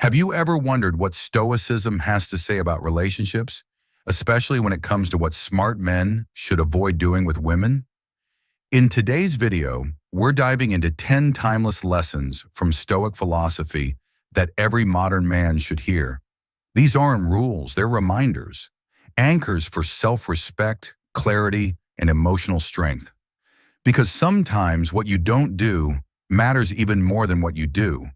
Have you ever wondered what Stoicism has to say about relationships, especially when it comes to what smart men should avoid doing with women? In today's video, we're diving into 10 timeless lessons from Stoic philosophy that every modern man should hear. These aren't rules, they're reminders, anchors for self-respect, clarity, and emotional strength. Because sometimes what you don't do matters even more than what you do.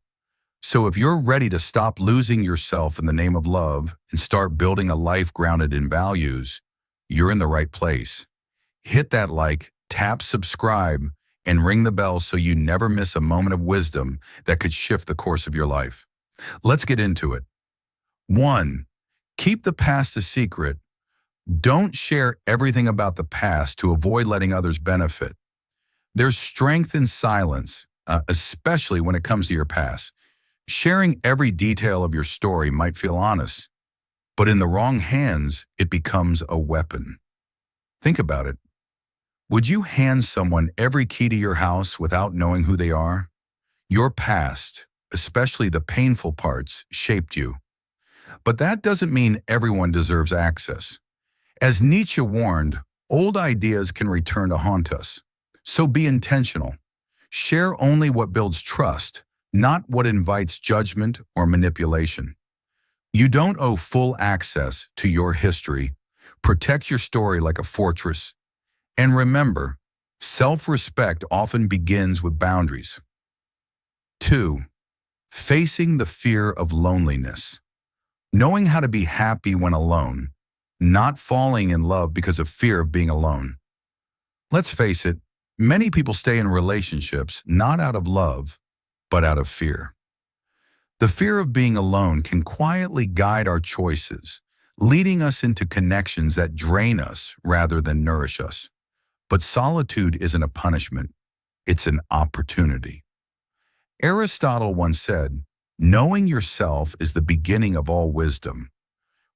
So if you're ready to stop losing yourself in the name of love and start building a life grounded in values, you're in the right place. Hit that like, tap subscribe, and ring the bell so you never miss a moment of wisdom that could shift the course of your life. Let's get into it. 1. Keep the past a secret. Don't share everything about the past to avoid letting others benefit. There's strength in silence, especially when it comes to your past. Sharing every detail of your story might feel honest, but in the wrong hands, it becomes a weapon. Think about it. Would you hand someone every key to your house without knowing who they are? Your past, especially the painful parts, shaped you. But that doesn't mean everyone deserves access. As Nietzsche warned, old ideas can return to haunt us. So be intentional. Share only what builds trust, not what invites judgment or manipulation. You don't owe full access to your history. Protect your story like a fortress. And remember, self-respect often begins with boundaries. 2. Facing the fear of loneliness. Knowing how to be happy when alone, not falling in love because of fear of being alone. Let's face it, many people stay in relationships not out of love, but out of fear. The fear of being alone can quietly guide our choices, leading us into connections that drain us rather than nourish us. But solitude isn't a punishment, it's an opportunity. Aristotle once said, "Knowing yourself is the beginning of all wisdom."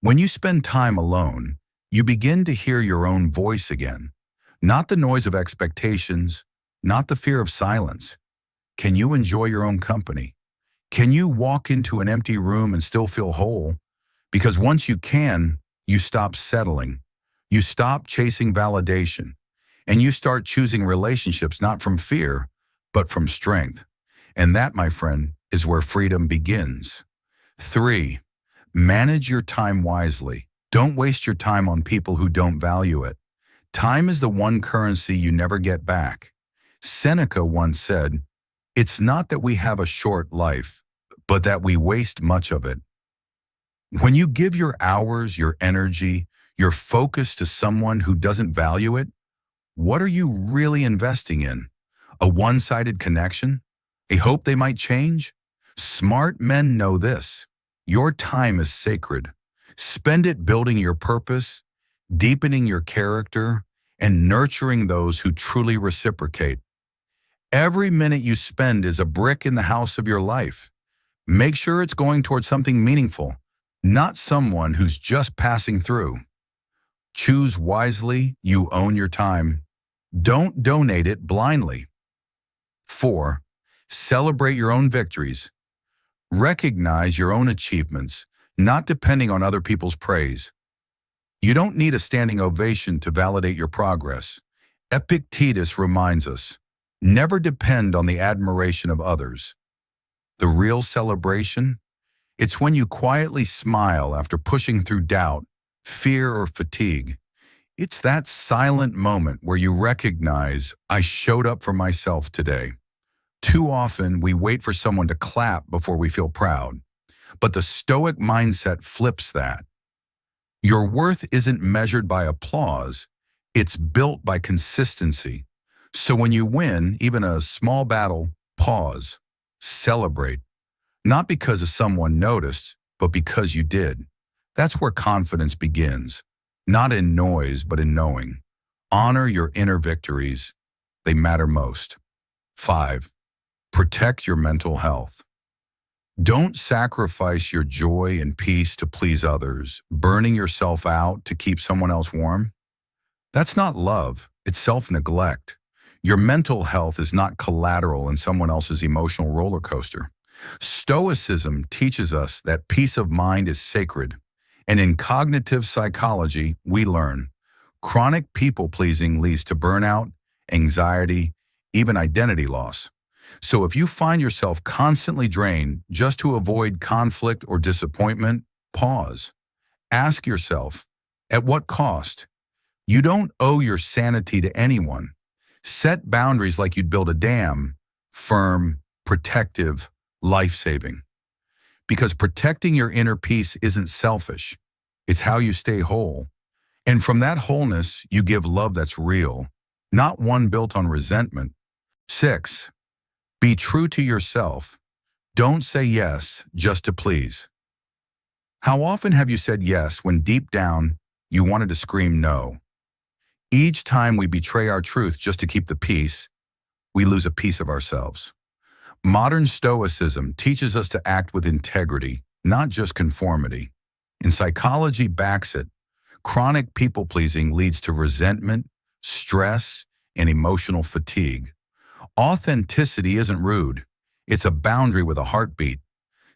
When you spend time alone, you begin to hear your own voice again, not the noise of expectations, not the fear of silence. Can you enjoy your own company? Can you walk into an empty room and still feel whole? Because once you can, you stop settling. You stop chasing validation. And you start choosing relationships not from fear, but from strength. And that, my friend, is where freedom begins. 3. Manage your time wisely. Don't waste your time on people who don't value it. Time is the one currency you never get back. Seneca once said, "It's not that we have a short life, but that we waste much of it." When you give your hours, your energy, your focus to someone who doesn't value it, what are you really investing in? A one-sided connection? A hope they might change? Smart men know this. Your time is sacred. Spend it building your purpose, deepening your character, and nurturing those who truly reciprocate. Every minute you spend is a brick in the house of your life. Make sure it's going towards something meaningful, not someone who's just passing through. Choose wisely, you own your time. Don't donate it blindly. 4. Celebrate your own victories. Recognize your own achievements, not depending on other people's praise. You don't need a standing ovation to validate your progress. Epictetus reminds us, never depend on the admiration of others. The real celebration? It's when you quietly smile after pushing through doubt, fear, or fatigue. It's that silent moment where you recognize, I showed up for myself today. Too often, we wait for someone to clap before we feel proud. But the Stoic mindset flips that. Your worth isn't measured by applause, it's built by consistency. So when you win, even a small battle, pause, celebrate. Not because of someone noticed, but because you did. That's where confidence begins. Not in noise, but in knowing. Honor your inner victories. They matter most. 5. Protect your mental health. Don't sacrifice your joy and peace to please others, burning yourself out to keep someone else warm. That's not love, it's self-neglect. Your mental health is not collateral in someone else's emotional roller coaster. Stoicism teaches us that peace of mind is sacred, and in cognitive psychology, we learn chronic people-pleasing leads to burnout, anxiety, even identity loss. So if you find yourself constantly drained just to avoid conflict or disappointment, pause. Ask yourself, at what cost? You don't owe your sanity to anyone. Set boundaries like you'd build a dam, firm, protective, life-saving. Because protecting your inner peace isn't selfish. It's how you stay whole. And from that wholeness, you give love that's real, not one built on resentment. 6. Be true to yourself. Don't say yes just to please. How often have you said yes when deep down you wanted to scream no? Each time we betray our truth just to keep the peace, we lose a piece of ourselves. Modern Stoicism teaches us to act with integrity, not just conformity. And psychology backs it. Chronic people-pleasing leads to resentment, stress, and emotional fatigue. Authenticity isn't rude. It's a boundary with a heartbeat.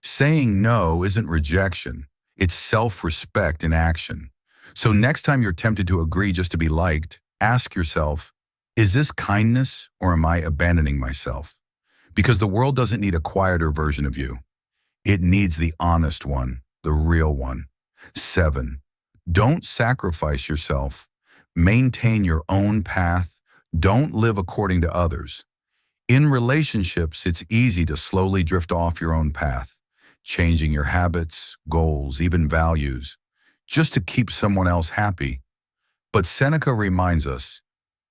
Saying no isn't rejection. It's self-respect in action. So next time you're tempted to agree just to be liked, ask yourself, is this kindness or am I abandoning myself? Because the world doesn't need a quieter version of you. It needs the honest one, the real one. 7. Don't sacrifice yourself. Maintain your own path. Don't live according to others. In relationships, it's easy to slowly drift off your own path, changing your habits, goals, even values, just to keep someone else happy. But Seneca reminds us,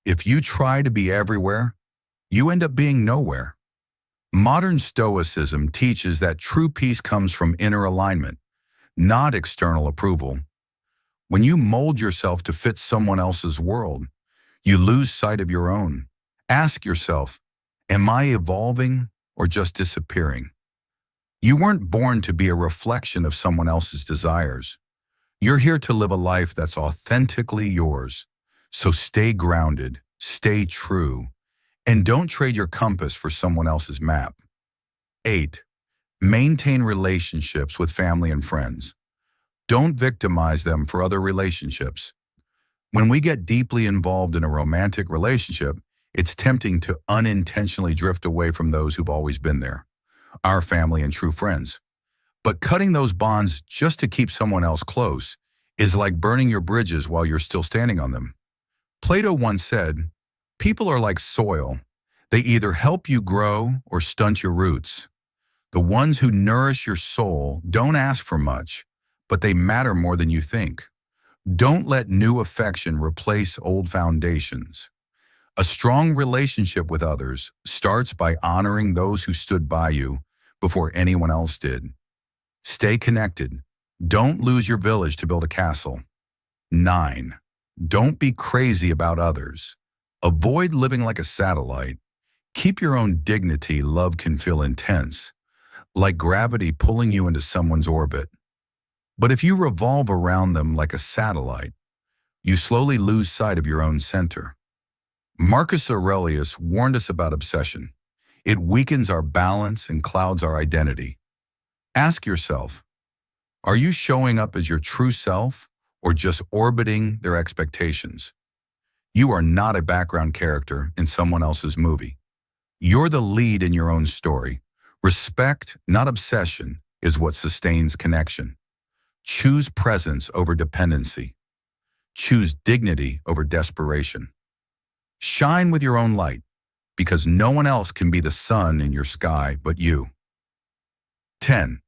if you try to be everywhere, you end up being nowhere. Modern Stoicism teaches that true peace comes from inner alignment, not external approval. When you mold yourself to fit someone else's world, you lose sight of your own. Ask yourself, am I evolving or just disappearing? You weren't born to be a reflection of someone else's desires. You're here to live a life that's authentically yours. So stay grounded, stay true, and don't trade your compass for someone else's map. 8. Maintain relationships with family and friends. Don't victimize them for other relationships. When we get deeply involved in a romantic relationship, it's tempting to unintentionally drift away from those who've always been there, our family and true friends. But cutting those bonds just to keep someone else close is like burning your bridges while you're still standing on them. Plato once said, people are like soil. They either help you grow or stunt your roots. The ones who nourish your soul don't ask for much, but they matter more than you think. Don't let new affection replace old foundations. A strong relationship with others starts by honoring those who stood by you before anyone else did. Stay connected. Don't lose your village to build a castle. 9. Don't be crazy about others. Avoid living like a satellite. Keep your own dignity. Love can feel intense, like gravity pulling you into someone's orbit. But if you revolve around them like a satellite, you slowly lose sight of your own center. Marcus Aurelius warned us about obsession. It weakens our balance and clouds our identity. Ask yourself, are you showing up as your true self or just orbiting their expectations? You are not a background character in someone else's movie. You're the lead in your own story. Respect, not obsession, is what sustains connection. Choose presence over dependency. Choose dignity over desperation. Shine with your own light, because no one else can be the sun in your sky but you. 10.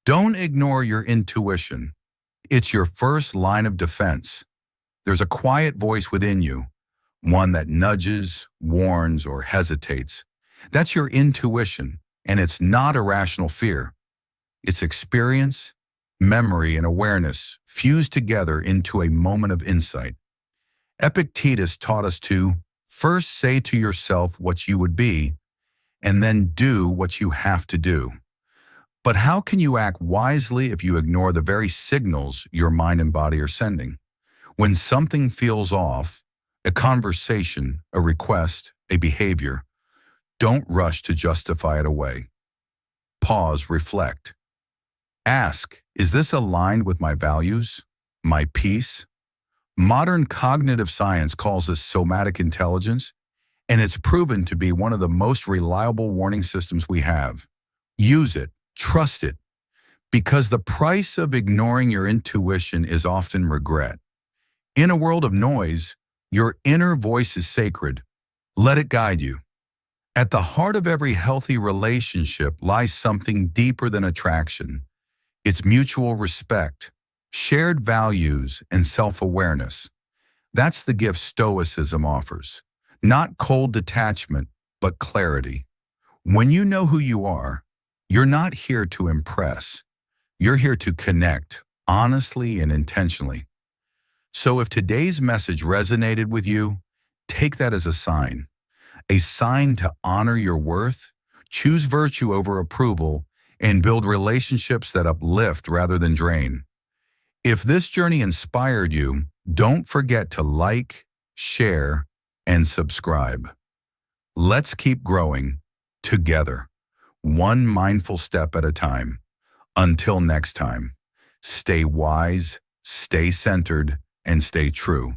Don't ignore your intuition. It's your first line of defense. There's a quiet voice within you, one that nudges, warns, or hesitates. That's your intuition, and it's not irrational fear. It's experience, memory, and awareness fused together into a moment of insight. Epictetus taught us to first say to yourself what you would be, and then do what you have to do. But how can you act wisely if you ignore the very signals your mind and body are sending? When something feels off, a conversation, a request, a behavior, don't rush to justify it away. Pause, reflect. Ask, is this aligned with my values, my peace? Modern cognitive science calls this somatic intelligence, and it's proven to be one of the most reliable warning systems we have. Use it, trust it, because the price of ignoring your intuition is often regret. In a world of noise, your inner voice is sacred. Let it guide you. At the heart of every healthy relationship lies something deeper than attraction. It's mutual respect, shared values, and self-awareness. That's the gift Stoicism offers. Not cold detachment, but clarity. When you know who you are, you're not here to impress. You're here to connect, honestly and intentionally. So if today's message resonated with you, take that as a sign to honor your worth, choose virtue over approval, and build relationships that uplift rather than drain. If this journey inspired you, don't forget to like, share, and subscribe. Let's keep growing together, one mindful step at a time. Until next time, stay wise, stay centered, and stay true.